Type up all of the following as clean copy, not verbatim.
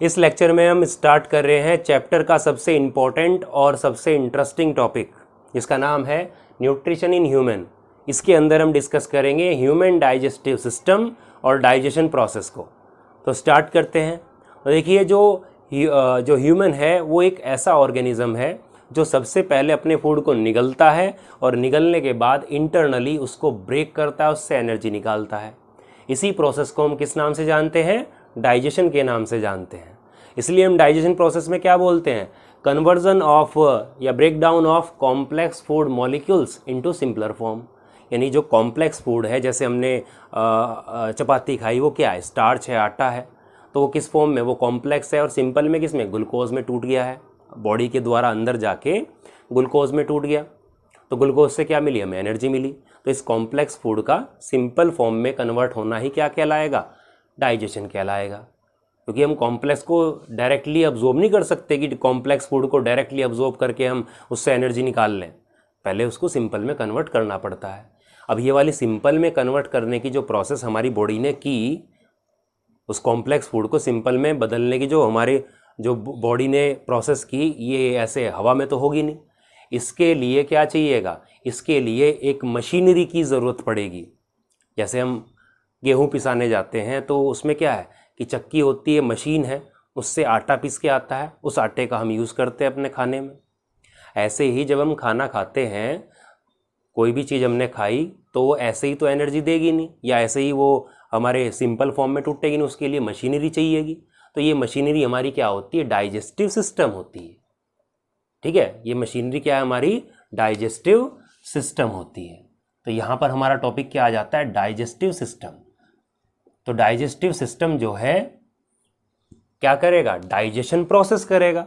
इस लेक्चर में हम स्टार्ट कर रहे हैं चैप्टर का सबसे इम्पोर्टेंट और सबसे इंटरेस्टिंग टॉपिक, जिसका नाम है न्यूट्रिशन इन ह्यूमन। इसके अंदर हम डिस्कस करेंगे ह्यूमन डाइजेस्टिव सिस्टम और डाइजेशन प्रोसेस को। तो स्टार्ट करते हैं। तो देखिए, जो ह्यूमन है वो एक ऐसा ऑर्गेनिज्म है जो सबसे पहले अपने फूड को निगलता है और निगलने के बाद इंटरनली उसको ब्रेक करता है, उससे एनर्जी निकालता है। इसी प्रोसेस को हम किस नाम से जानते हैं? डाइजेशन के नाम से जानते हैं। इसलिए हम डाइजेशन प्रोसेस में क्या बोलते हैं? कन्वर्जन ऑफ या break down of complex food molecules into simpler form. यानी जो कॉम्प्लेक्स फूड है, जैसे हमने चपाती खाई, वो क्या है? स्टार्च है, आटा है। तो वो किस फॉर्म में? वो कॉम्प्लेक्स है। और सिंपल में किस में? ग्लूकोज में टूट गया है, बॉडी के द्वारा अंदर जाके ग्लूकोज में टूट गया। तो ग्लूकोज से क्या मिली? हमें एनर्जी मिली। तो इस कॉम्प्लेक्स फूड का सिंपल फॉर्म में कन्वर्ट होना ही क्या कहलाएगा? डाइजेशन कहलाएगा। क्योंकि हम कॉम्प्लेक्स को डायरेक्टली अब्जॉर्ब नहीं कर सकते कि कॉम्प्लेक्स फूड को डायरेक्टली अब्जॉर्ब करके हम उससे एनर्जी निकाल लें। पहले उसको सिंपल में कन्वर्ट करना पड़ता है। अब ये वाली सिंपल में कन्वर्ट करने की जो प्रोसेस हमारी बॉडी ने की, उस कॉम्प्लेक्स फूड को सिंपल में बदलने की जो बॉडी ने प्रोसेस की, ये ऐसे हवा में तो होगी नहीं। इसके लिए क्या चाहिएगा? इसके लिए एक मशीनरी की ज़रूरत पड़ेगी। जैसे हम गेहूं पिसाने जाते हैं तो उसमें क्या है कि चक्की होती है, मशीन है, उससे आटा पीस के आता है, उस आटे का हम यूज़ करते हैं अपने खाने में। ऐसे ही जब हम खाना खाते हैं, कोई भी चीज़ हमने खाई तो वो ऐसे ही तो एनर्जी देगी नहीं, या ऐसे ही वो हमारे सिंपल फॉर्म में टूटेगी नहीं, उसके लिए मशीनरी चाहिएगी। तो ये मशीनरी हमारी क्या होती है? डाइजेस्टिव सिस्टम होती है। ठीक है, ये मशीनरी क्या है? हमारी डाइजेस्टिव सिस्टम होती है। तो यहाँ पर हमारा टॉपिक क्या आ जाता है? Digestive system. तो डाइजेस्टिव सिस्टम जो है क्या करेगा? डाइजेशन प्रोसेस करेगा।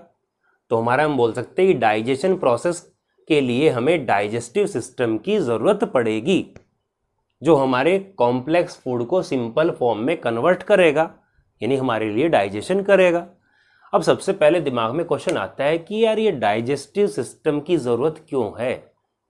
तो हमारा हम बोल सकते हैं कि डाइजेशन प्रोसेस के लिए हमें डाइजेस्टिव सिस्टम की ज़रूरत पड़ेगी, जो हमारे कॉम्प्लेक्स फूड को सिंपल फॉर्म में कन्वर्ट करेगा, यानी हमारे लिए डाइजेशन करेगा। अब सबसे पहले दिमाग में क्वेश्चन आता है कि यार, ये डाइजेस्टिव सिस्टम की ज़रूरत क्यों है?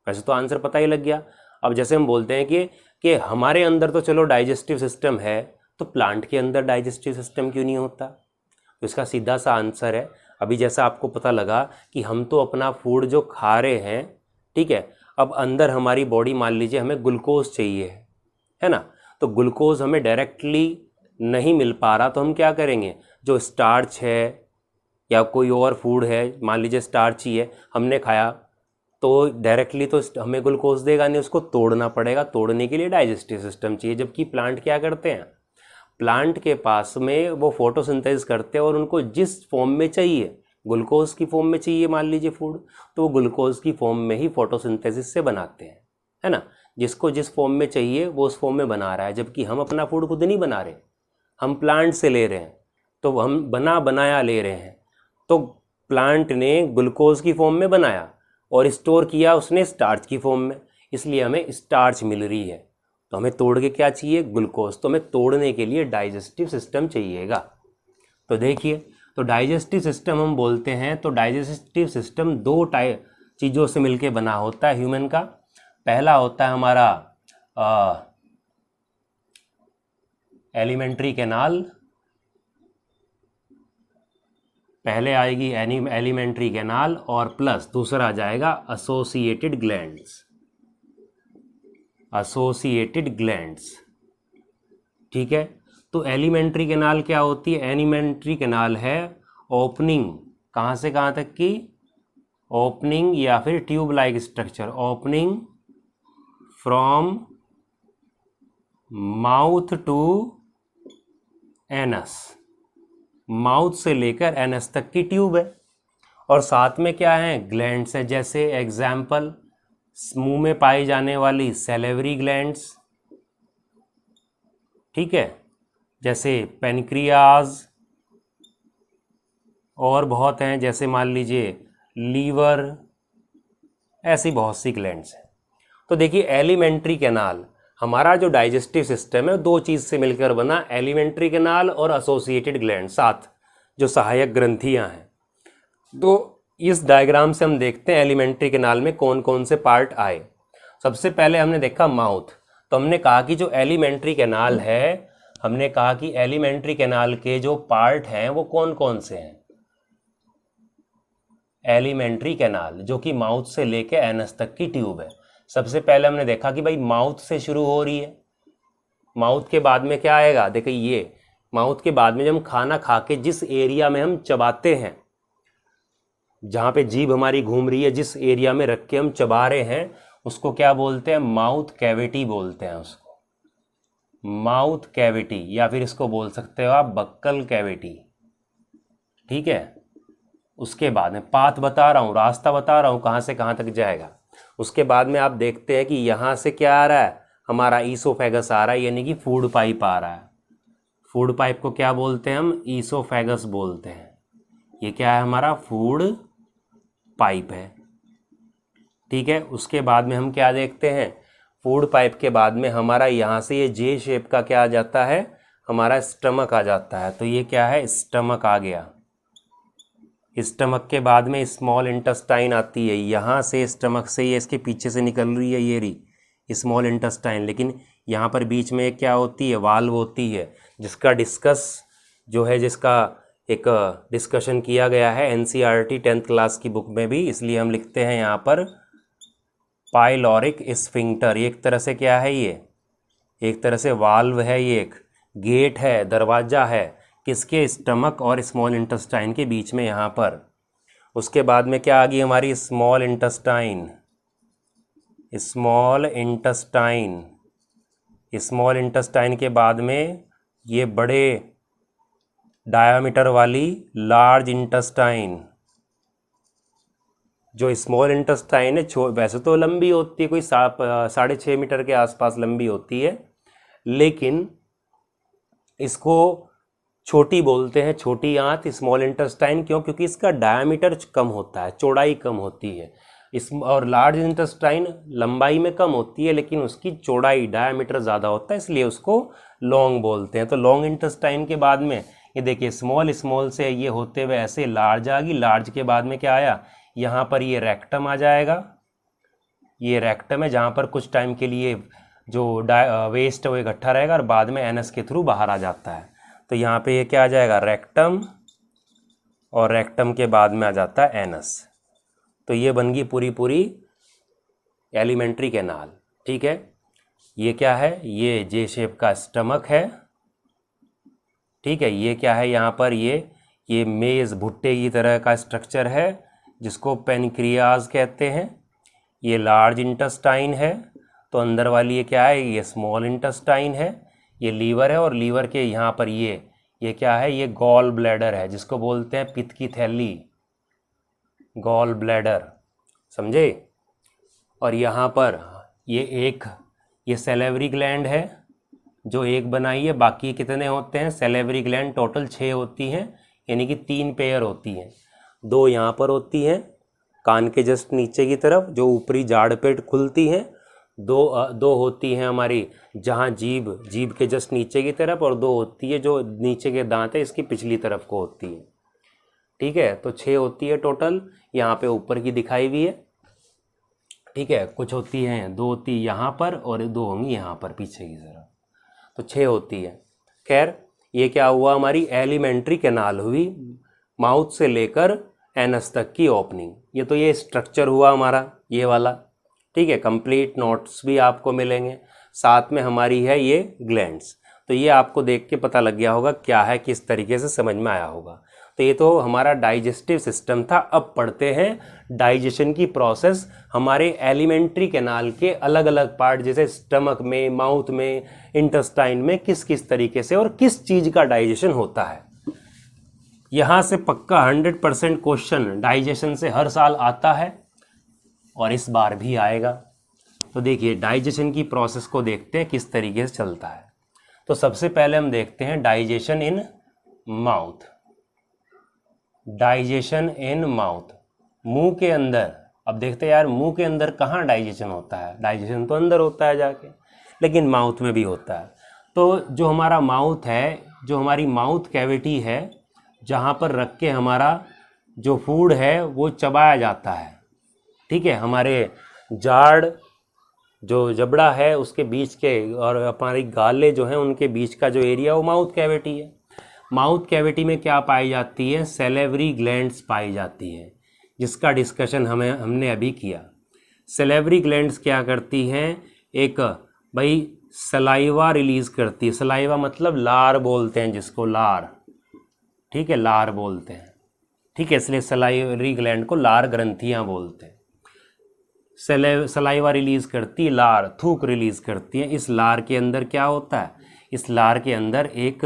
वैसे तो आंसर पता ही लग गया। अब जैसे हम बोलते हैं कि हमारे अंदर तो चलो डाइजेस्टिव सिस्टम है, तो प्लांट के अंदर डाइजेस्टिव सिस्टम क्यों नहीं होता? तो इसका सीधा सा आंसर है, अभी जैसा आपको पता लगा कि हम तो अपना फूड जो खा रहे हैं, ठीक है, अब अंदर हमारी बॉडी, मान लीजिए हमें ग्लूकोज चाहिए है ना, तो ग्लूकोज हमें डायरेक्टली नहीं मिल पा रहा, तो हम क्या करेंगे? जो स्टार्च है या कोई और फूड है, मान लीजिए स्टार्च ही है, हमने खाया, तो डायरेक्टली तो हमें ग्लूकोज देगा नहीं, उसको तोड़ना पड़ेगा। तोड़ने के लिए डाइजेस्टिव सिस्टम चाहिए। जबकि प्लांट क्या करते हैं? प्लांट के पास में वो फोटोसिंथेसिस करते हैं और उनको जिस फॉर्म में चाहिए, ग्लूकोज की फॉर्म में चाहिए मान लीजिए फूड, तो वो ग्लूकोज की फॉर्म में ही फोटोसिंथेसिस से बनाते हैं, है ना। जिसको जिस फॉर्म में चाहिए वो उस फॉर्म में बना रहा है। जबकि हम अपना फूड खुद नहीं बना रहे, हम प्लांट से ले रहे हैं, तो हम बना बनाया ले रहे हैं। तो प्लांट ने ग्लूकोज की फॉर्म में बनाया और स्टोर किया उसने स्टार्च की फॉर्म में, इसलिए हमें स्टार्च मिल रही है। तो हमें तोड़ के क्या चाहिए? ग्लूकोज। तो हमें तोड़ने के लिए डाइजेस्टिव सिस्टम चाहिएगा। तो देखिए, तो डाइजेस्टिव सिस्टम हम बोलते हैं, तो डाइजेस्टिव सिस्टम दो चीज़ों से मिलके बना होता है ह्यूमन का। पहला होता है हमारा एलिमेंट्री कैनाल, पहले आएगी एलिमेंट्री कैनाल, और प्लस दूसरा आ जाएगा एसोसिएटेड ग्लैंड्स। एसोसिएटेड ग्लैंड्स, ठीक है। तो एलिमेंट्री कैनाल क्या होती है? एलिमेंट्री कैनाल है ओपनिंग, कहाँ से कहाँ तक की? ओपनिंग या फिर tube like structure, opening from mouth to anus, mouth से लेकर एनस तक की ट्यूब है। और साथ में क्या है? ग्लैंड्स है। जैसे एग्जाम्पल, मुंह में पाई जाने वाली सैलिवरी ग्लैंड्स, ठीक है, जैसे पेनक्रियाज, और बहुत हैं, जैसे मान लीजिए लीवर, ऐसी बहुत सी ग्लैंड्स हैं। तो देखिए, एलिमेंट्री कैनाल, हमारा जो डाइजेस्टिव सिस्टम है दो चीज़ से मिलकर बना, एलिमेंट्री कैनाल और एसोसिएटेड ग्लैंड, साथ जो सहायक ग्रंथियां हैं। तो इस डायग्राम से हम देखते हैं एलिमेंट्री कैनाल में कौन कौन से पार्ट आए। सबसे पहले हमने देखा माउथ। तो हमने कहा कि जो एलिमेंट्री कैनाल है हमने कहा कि एलिमेंट्री कैनाल के जो पार्ट हैं वो कौन कौन से हैं। एलिमेंट्री कैनाल जो कि माउथ से लेके एनस तक की ट्यूब है। सबसे पहले हमने देखा कि भाई माउथ से शुरू हो रही है। माउथ के बाद में क्या आएगा, देखिए ये माउथ के बाद में जब हम खाना खा के जिस एरिया में हम चबाते हैं, जहाँ पे जीभ हमारी घूम रही है, जिस एरिया में रख के हम चबा रहे हैं, उसको क्या बोलते हैं, माउथ कैविटी बोलते हैं उसको, माउथ कैविटी, या फिर इसको बोल सकते हो आप बक्कल कैविटी। ठीक है, उसके बाद में पाथ बता रहा हूँ, रास्ता बता रहा हूँ कहाँ से कहाँ तक जाएगा। उसके बाद में आप देखते हैं कि यहाँ से क्या आ रहा है, हमारा ईसोफेगस आ रहा है, यानी कि फूड पाइप आ रहा है। फूड पाइप को क्या बोलते हैं हम, ईसोफेगस बोलते हैं। ये क्या है, हमारा फूड पाइप है। ठीक है, उसके बाद में हम क्या देखते हैं, फूड पाइप के बाद में हमारा यहाँ से ये जे शेप का क्या आ जाता है, हमारा स्टमक आ जाता है। तो ये क्या है, स्टमक आ गया। स्टमक के बाद में स्मॉल इंटेस्टाइन आती है, यहाँ से स्टमक से ये इसके पीछे से निकल रही है, ये रही स्मॉल इंटेस्टाइन। लेकिन यहाँ पर बीच में क्या होती है, वाल्व होती है, जिसका डिस्कस जो है, जिसका एक डिस्कशन किया गया है NCERT 10th क्लास की बुक में भी, इसलिए हम लिखते हैं यहाँ पर पाइलोरिक स्फिंक्टर। एक तरह से क्या है, ये एक तरह से वाल्व है, ये एक गेट है, दरवाज़ा है, किसके, स्टमक और स्मॉल इंटेस्टाइन के बीच में यहाँ पर। उसके बाद में क्या आ गई हमारी, small intestine. Small intestine, small intestine के बाद में ये बड़े डायामीटर वाली लार्ज इंटेस्टाइन। जो स्मॉल इंटेस्टाइन है वैसे तो लंबी होती है, कोई 6.5 मीटर के आसपास लंबी होती है, लेकिन इसको छोटी बोलते हैं, छोटी आंत, स्मॉल इंटेस्टाइन। क्यों, क्योंकि इसका डायामीटर कम होता है, चौड़ाई कम होती है। और लार्ज इंटेस्टाइन लंबाई में कम होती है, लेकिन उसकी चौड़ाई डायामीटर ज़्यादा होता है, इसलिए उसको लॉन्ग बोलते हैं। तो लॉन्ग इंटेस्टाइन के बाद में ये देखिए स्मॉल से ये होते हुए ऐसे लार्ज आ गई। लार्ज के बाद में क्या आया, यहाँ पर ये रेक्टम आ जाएगा। ये रेक्टम है जहाँ पर कुछ टाइम के लिए जो वेस्ट है वो इकट्ठा रहेगा और बाद में एनस के थ्रू बाहर आ जाता है। तो यहाँ पे ये क्या आ जाएगा, रेक्टम, और रेक्टम के बाद में आ जाता है एनस। तो ये बन गई पूरी एलिमेंट्री कैनाल। ठीक है, ये क्या है, ये जे शेप का स्टमक है। ठीक है, ये क्या है, यहाँ पर ये मेज़ भुट्टे की तरह का स्ट्रक्चर है, जिसको पेनक्रियाज कहते हैं। ये लार्ज इंटेस्टाइन है, तो अंदर वाली ये क्या है, ये स्मॉल इंटेस्टाइन है। ये लीवर है, और लीवर के यहाँ पर ये क्या है, ये गॉल ब्लैडर है, जिसको बोलते हैं पित्त की थैली, गॉल ब्लैडर, समझे। और यहाँ पर ये सैलिवरी ग्लैंड है, जो एक बनाई है। बाकी कितने होते हैं सैलिवरी ग्लैंड, टोटल 6 होती हैं, यानी कि 3 पेयर होती हैं। 2 यहाँ पर होती हैं कान के जस्ट नीचे की तरफ, जो ऊपरी जाड़ पे खुलती हैं। दो होती हैं हमारी जहाँ जीभ के जस्ट नीचे की तरफ, और 2 होती है जो नीचे के दांत है इसकी पिछली तरफ को होती है। ठीक है, तो 6 होती है टोटल, यहाँ पे ऊपर की दिखाई हुई है। ठीक है, कुछ होती हैं 2 होती यहाँ पर और 2 होंगी यहाँ पर पीछे की तरफ, तो 6 होती है। खैर, ये क्या हुआ, हमारी एलिमेंट्री कैनाल हुई, माउथ से लेकर एनस तक की ओपनिंग। ये स्ट्रक्चर हुआ हमारा ये वाला। ठीक है, कंप्लीट नोट्स भी आपको मिलेंगे, साथ में हमारी है ये ग्लैंड्स। तो ये आपको देख के पता लग गया होगा क्या है, किस तरीके से समझ में आया होगा। तो ये तो हमारा डाइजेस्टिव सिस्टम था। अब पढ़ते हैं डाइजेशन की प्रोसेस हमारे एलिमेंट्री कैनाल के अलग अलग पार्ट, जैसे स्टमक में, माउथ में, इंटेस्टाइन में किस किस तरीके से और किस चीज़ का डाइजेशन होता है। यहाँ से पक्का 100% क्वेश्चन डाइजेशन से हर साल आता है और इस बार भी आएगा। तो देखिए डाइजेशन की प्रोसेस को देखते हैं किस तरीके से चलता है। तो सबसे पहले हम देखते हैं digestion in mouth. Digestion in mouth, मुंह के अंदर। अब देखते हैं यार मुंह के अंदर कहाँ डाइजेशन होता है, डाइजेशन तो अंदर होता है जाके, लेकिन माउथ में भी होता है। तो जो हमारा माउथ है, जो हमारी माउथ कैविटी है, जहाँ पर रख के हमारा जो फूड है वो चबाया जाता है। ठीक है, हमारे जाड़ जो जबड़ा है उसके बीच के और हमारी गालें जो हैं उनके बीच का जो एरिया वो माउथ कैविटी है। माउथ कैविटी में क्या पाई जाती है? सैलिवरी ग्लैंड्स पाई जाती हैं, जिसका डिस्कशन हमने अभी किया। सैलिवरी ग्लैंड्स क्या करती हैं? एक भाई सलाइवा रिलीज़ करती है। सलाइवा मतलब लार बोलते हैं जिसको, लार, ठीक है, लार बोलते हैं, ठीक है, इसलिए सलाइवरी ग्लैंड को लार ग्रंथियाँ बोलते हैं। सलाइवा रिलीज़ करती है, लार, थूक रिलीज़ करती है। इस लार के अंदर क्या होता है? इस लार के अंदर एक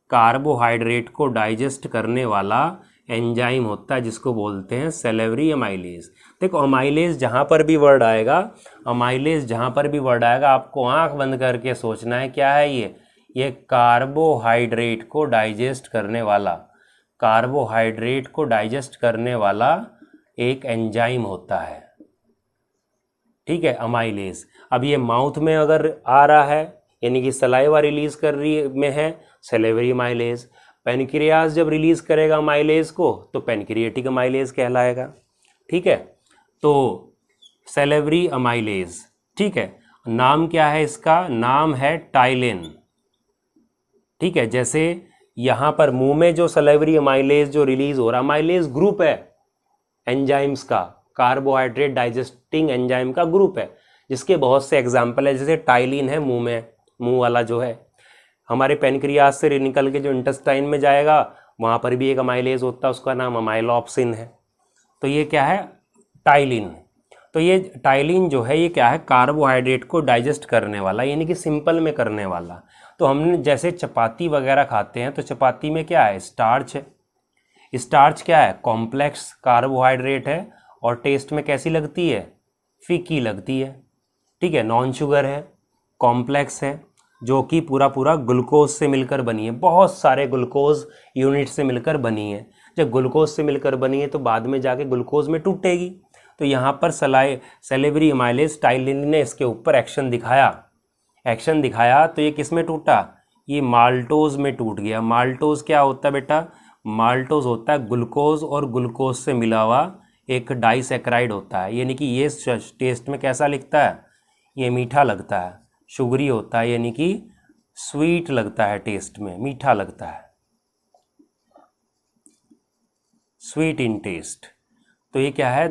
कार्बोहाइड्रेट को डाइजेस्ट करने वाला एंजाइम होता है जिसको बोलते हैं सैलिवरी अमाइलेज। देखो अमाइलेज जहाँ पर भी वर्ड आएगा, अमाइलेज जहाँ पर भी वर्ड आएगा आपको आंख बंद करके सोचना है क्या है ये कार्बोहाइड्रेट को डाइजेस्ट करने वाला, कार्बोहाइड्रेट को डाइजेस्ट करने वाला एक एंजाइम होता है, ठीक है, अमाइलेज। अब ये माउथ में अगर आ रहा है यानी कि सलाइवा रिलीज कर रही में है, सैलिवरी अमाइलेज। पेनक्रियाज जब रिलीज करेगा अमाइलेज को तो पेनक्रिएटिक अमाइलेज कहलाएगा, ठीक है। तो सैलिवरी अमाइलेज, ठीक है, नाम क्या है इसका? नाम है टाइलिन, ठीक है। जैसे यहाँ पर मुंह में जो सैलिवरी अमाइलेज जो रिलीज हो रहा, अमाइलेज ग्रुप है एंजाइम्स का, कार्बोहाइड्रेट डाइजेस्टिंग एंजाइम का ग्रुप है, जिसके बहुत से एग्जाम्पल है। जैसे टाइलिन है मुंह में, मुंह वाला जो है हमारे पेनक्रियाज से निकल के जो इंटेस्टाइन में जाएगा वहाँ पर भी एक अमाइलेज होता है, उसका नाम अमाइलोप्सिन है। तो ये क्या है? टाइलिन। तो ये टाइलिन जो है ये क्या है? कार्बोहाइड्रेट को डाइजेस्ट करने वाला, यानी कि सिंपल में करने वाला। तो हमने जैसे चपाती वगैरह खाते हैं तो चपाती में क्या है? स्टार्च है। स्टार्च क्या है? कॉम्प्लेक्स कार्बोहाइड्रेट है और टेस्ट में कैसी लगती है? फीकी लगती है, ठीक है। नॉन शुगर है, कॉम्प्लेक्स है, जो कि पूरा पूरा ग्लूकोज से मिलकर बनी है, बहुत सारे ग्लूकोज यूनिट से मिलकर बनी है। जब ग्लूकोज से मिलकर बनी है तो बाद में जाके ग्लूकोज में टूटेगी। तो यहाँ पर सैलिवरी अमाइलेज टाइलिन ने इसके ऊपर एक्शन दिखाया तो ये किस में टूटा? ये माल्टोज में टूट गया। माल्टोज क्या होता है बेटा? माल्टोज होता है ग्लूकोज और ग्लूकोज से मिला हुआ एक डाइसैकेराइड होता है, यानी कि ये टेस्ट में कैसा लिखता है? ये मीठा लगता है, शुगरी होता है, यानी कि स्वीट लगता है, टेस्ट में मीठा लगता है, स्वीट इन टेस्ट। तो ये क्या है?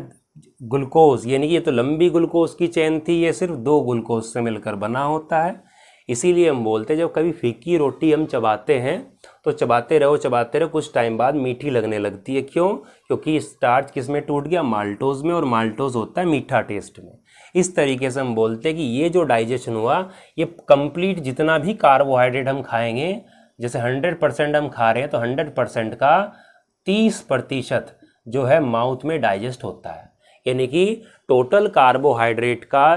ग्लूकोज, यानी कि ये तो लंबी ग्लूकोज की चेन थी, ये सिर्फ 2 ग्लूकोज से मिलकर बना होता है। इसीलिए हम बोलते हैं जब कभी फीकी रोटी हम चबाते हैं तो चबाते रहो कुछ टाइम बाद मीठी लगने लगती है। क्यों? क्योंकि स्टार्च किस में टूट गया? माल्टोज में, और माल्टोज होता है मीठा टेस्ट में। इस तरीके से हम बोलते हैं कि ये जो डाइजेशन हुआ ये कंप्लीट, जितना भी कार्बोहाइड्रेट हम खाएंगे, जैसे 100% हम खा रहे हैं तो 100% का 30% जो है माउथ में डाइजेस्ट होता है, यानी कि टोटल कार्बोहाइड्रेट का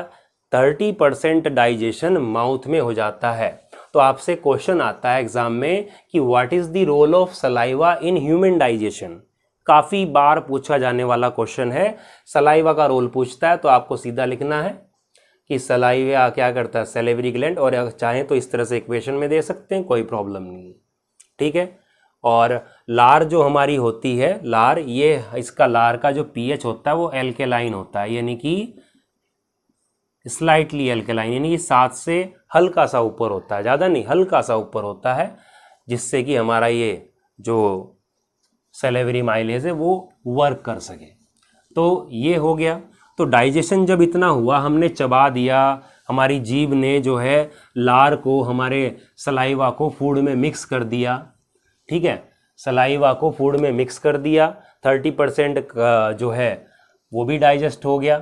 30% डाइजेशन माउथ में हो जाता है। तो आपसे क्वेश्चन आता है एग्जाम में कि what is the role of saliva in human digestion. काफ़ी बार पूछा जाने वाला क्वेश्चन है, सलाइवा का रोल पूछता है, तो आपको सीधा लिखना है कि सलाइवा क्या करता है? सैलिवरी ग्लैंड, और चाहें तो इस तरह से इक्वेशन में दे सकते हैं, कोई प्रॉब्लम नहीं, ठीक है। और लार जो हमारी होती है, लार, ये इसका लार का जो पीएच होता है वो एल्केलाइन होता है, यानी कि स्लाइटली एल्केलाइन, यानी कि 7 से हल्का सा ऊपर होता है, ज़्यादा नहीं, हल्का सा ऊपर होता है, जिससे कि हमारा ये जो सैलिवरी अमाइलेज है वो वर्क कर सके। तो ये हो गया। तो डाइजेशन जब इतना हुआ, हमने चबा दिया, हमारी जीभ ने जो है लार को, हमारे सलाइवा को फूड में मिक्स कर दिया, ठीक है, सलाइवा को फूड में मिक्स कर दिया, 30% जो है वो भी डाइजेस्ट हो गया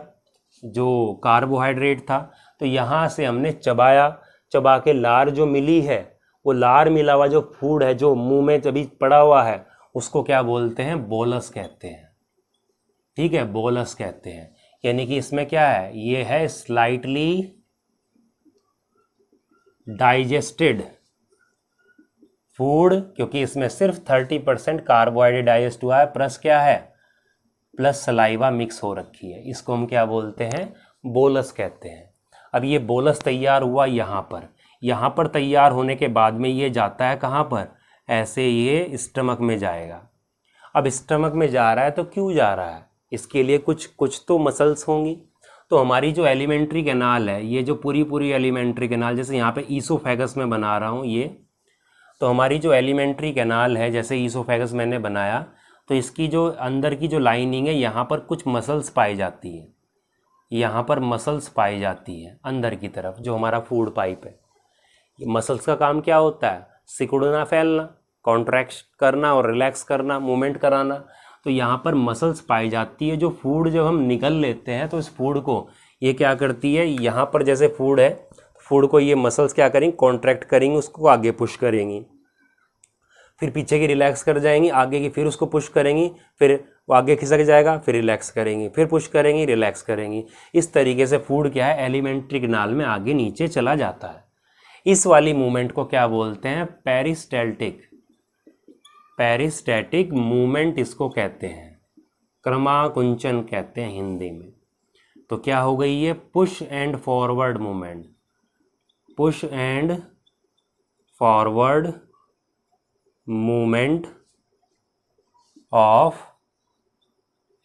जो कार्बोहाइड्रेट था। तो यहाँ से हमने चबाया, चबा के लार जो मिली है, वो लार मिला हुआ जो फूड है जो मुंह में अभी पड़ा हुआ है, उसको क्या बोलते हैं? बोलस कहते हैं, ठीक है, बोलस कहते हैं। यानी कि इसमें क्या है? ये है स्लाइटली डाइजेस्टेड फूड, क्योंकि इसमें सिर्फ 30% कार्बोहाइड्रेट डाइजेस्ट हुआ है, प्लस क्या है? प्लस सलाइवा मिक्स हो रखी है। इसको हम क्या बोलते हैं? बोलस कहते हैं। अब ये बोलस तैयार हुआ यहाँ पर तैयार होने के बाद में ये जाता है कहाँ पर? ऐसे ये स्टमक में जाएगा। अब स्टमक में जा रहा है तो क्यों जा रहा है? इसके लिए कुछ तो मसल्स होंगी। तो हमारी जो एलिमेंट्री कैनाल है, ये जो पूरी एलिमेंट्री कैनाल, जैसे यहाँ पे ईसोफेगस में बना रहा हूँ ये, तो हमारी जो एलिमेंट्री कैनाल है, जैसे ईसोफेगस मैंने बनाया, तो इसकी जो अंदर की जो लाइनिंग है, यहाँ पर कुछ मसल्स पाई जाती है, यहाँ पर मसल्स पाई जाती है अंदर की तरफ, जो हमारा फूड पाइप है। मसल्स का काम क्या होता है? सिकुड़ना, फैलना, कॉन्ट्रैक्ट करना और रिलैक्स करना, मूवमेंट कराना। तो यहाँ पर मसल्स पाई जाती है, जो फूड जब हम निगल लेते हैं तो इस फूड को ये क्या करती है, यहाँ पर जैसे फूड है, फूड को ये मसल्स क्या करेंगी, कॉन्ट्रैक्ट करेंगी, उसको आगे पुश करेंगी, फिर पीछे की रिलैक्स कर जाएंगी, आगे की फिर उसको पुश करेंगी, फिर वो आगे खिसक जाएगा, फिर रिलैक्स करेंगी, फिर पुश करेंगी, रिलैक्स करेंगी। इस तरीके से फूड क्या है, एलिमेंट्री कैनाल में आगे नीचे चला जाता है। इस वाली मूवमेंट को क्या बोलते हैं? पेरिस्टैल्टिक। पेरिस्टैटिक मूवमेंट इसको कहते हैं, क्रमाकुंचन कहते हैं हिंदी में। तो क्या हो गई ये? Push and forward movement, push and forward movement of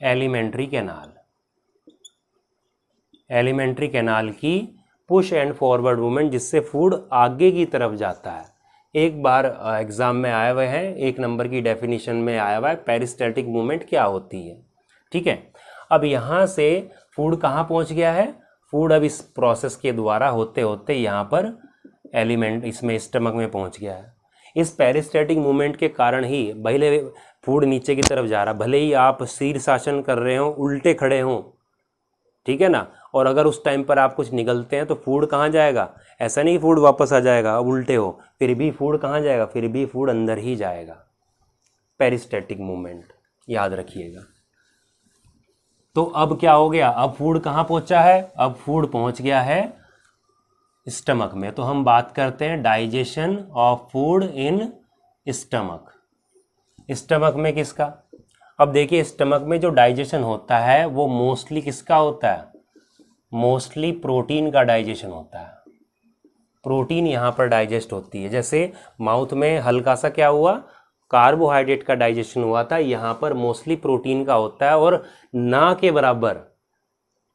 alimentary canal. Alimentary canal की पुश एंड फॉरवर्ड मूवमेंट, जिससे फूड आगे की तरफ जाता है। एक बार एग्जाम में आए हुए हैं, 1 नंबर की डेफिनेशन में आया हुआ है पेरिस्टैटिक मूवमेंट क्या होती है। ठीक है, अब यहाँ से फूड कहाँ पहुँच गया है? फूड अब इस प्रोसेस के द्वारा होते होते यहाँ पर एलिमेंट इसमें स्टमक में पहुँच गया है। इस पेरिस्टैटिक मूवमेंट के कारण ही भले फूड नीचे की तरफ जा रहा, भले ही आप शीर्षासन कर रहे हो, उल्टे खड़े हों, ठीक है ना, और अगर उस टाइम पर आप कुछ निगलते हैं तो फूड कहाँ जाएगा? ऐसा नहीं फूड वापस आ जाएगा, अब उल्टे हो, फिर भी फूड कहाँ जाएगा? फिर भी फूड अंदर ही जाएगा। पेरिस्टैटिक मूवमेंट याद रखिएगा। तो अब क्या हो गया? अब फूड कहाँ पहुँचा है? अब फूड पहुँच गया है स्टमक में। तो हम बात करते हैं digestion of food in stomach. Stomach में किसका? अब देखिए, स्टमक में जो डाइजेशन होता है वो मोस्टली किसका होता है? मोस्टली प्रोटीन का डाइजेशन होता है। प्रोटीन यहाँ पर डाइजेस्ट होती है। जैसे माउथ में हल्का सा क्या हुआ, कार्बोहाइड्रेट का डाइजेशन हुआ था, यहाँ पर मोस्टली प्रोटीन का होता है, और ना के बराबर,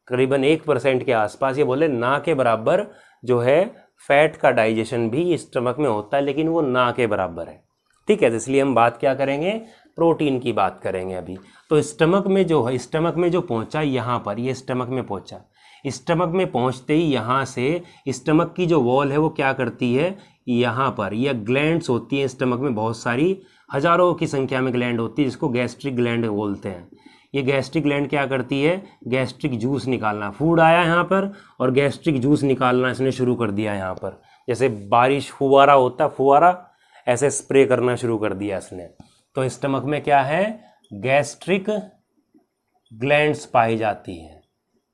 करीबन 1% के आसपास, ये बोले ना के बराबर जो है फैट का डाइजेशन भी स्टमक में होता है, लेकिन वो ना के बराबर है। ठीक है, तो इसलिए हम बात क्या करेंगे? प्रोटीन की बात करेंगे अभी। तो स्टमक में जो है, स्टमक में जो पहुंचा यहाँ पर, ये स्टमक में पहुंचा। स्टमक में पहुंचते ही यहाँ से स्टमक की जो वॉल है वो क्या करती है, यहाँ पर यह ग्लैंड्स होती है स्टमक में, बहुत सारी हजारों की संख्या में ग्लैंड होती है, जिसको गैस्ट्रिक ग्लैंड बोलते हैं। ये गैस्ट्रिक ग्लैंड क्या करती है? गैस्ट्रिक जूस निकालना। फूड आया यहाँ पर और गैस्ट्रिक जूस निकालना इसने शुरू कर दिया यहाँ पर, जैसे बारिश फुवारा होता, फुवारा ऐसे स्प्रे करना शुरू कर दिया इसने। तो स्टमक में क्या है? गैस्ट्रिक ग्लैंड्स पाई जाती हैं।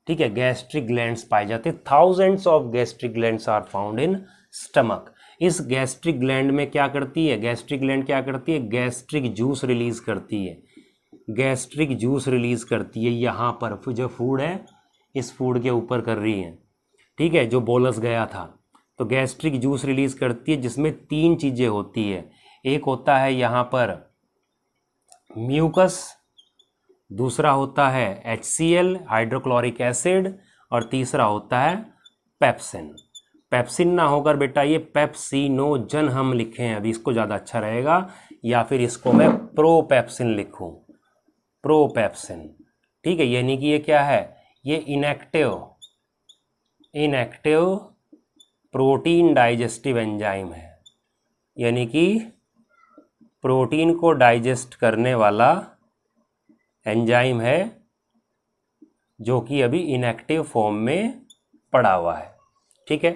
ठीक है, गैस्ट्रिक ग्लैंड्स पाई जाते हैं। Thousands of gastric glands are found in stomach. इस गैस्ट्रिक ग्लैंड में क्या करती है? गैस्ट्रिक ग्लैंड क्या करती है? गैस्ट्रिक जूस रिलीज करती है। गैस्ट्रिक जूस रिलीज करती है यहाँ पर, जो फूड है इस फूड के ऊपर कर रही है। ठीक है, जो बोलस गया था, तो गैस्ट्रिक जूस रिलीज करती है, जिसमें 3 चीज़ें होती है। एक होता है यहाँ पर म्यूकस, दूसरा होता है HCl हाइड्रोक्लोरिक एसिड, और तीसरा होता है पेप्सिन। पेप्सिन ना होकर बेटा ये पेप्सिनोजन हम लिखें अभी, इसको ज़्यादा अच्छा रहेगा, या फिर इसको मैं प्रोपेप्सिन लिखूं, प्रोपेप्सिन। ठीक है, यानी कि ये क्या है? ये इनएक्टिव प्रोटीन डाइजेस्टिव एंजाइम है, यानी कि प्रोटीन को डाइजेस्ट करने वाला एंजाइम है, जो कि अभी इनएक्टिव फॉर्म में पड़ा हुआ है। ठीक है,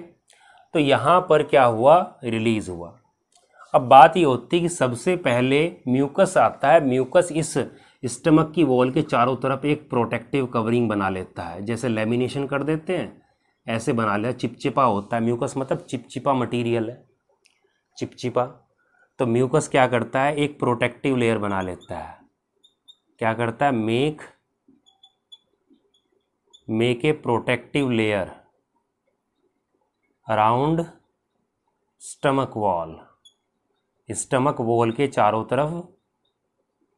तो यहाँ पर क्या हुआ? रिलीज हुआ। अब बात ये होती है कि सबसे पहले म्यूकस आता है। म्यूकस इस स्टमक की वॉल के चारों तरफ एक प्रोटेक्टिव कवरिंग बना लेता है, जैसे लेमिनेशन कर देते हैं ऐसे बना लिया, चिपचिपा होता है। म्यूकस मतलब चिपचिपा मटेरियल है, चिपचिपा। तो म्यूकस क्या करता है? एक प्रोटेक्टिव लेयर बना लेता है। क्या करता है? Make a protective layer around stomach wall. Stomach wall के चारों तरफ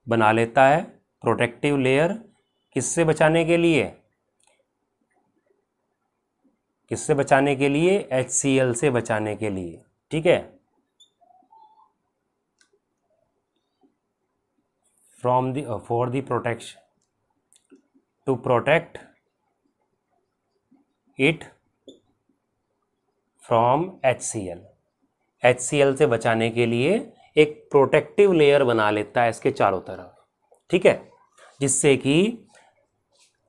बना लेता है प्रोटेक्टिव लेयर, किससे बचाने के लिए? किससे बचाने के लिए? HCl से बचाने के लिए। ठीक है, from the for the protection, to protect it from HCl। HCl से बचाने के लिए एक प्रोटेक्टिव लेयर बना लेता है इसके चारों तरफ। ठीक है, जिससे कि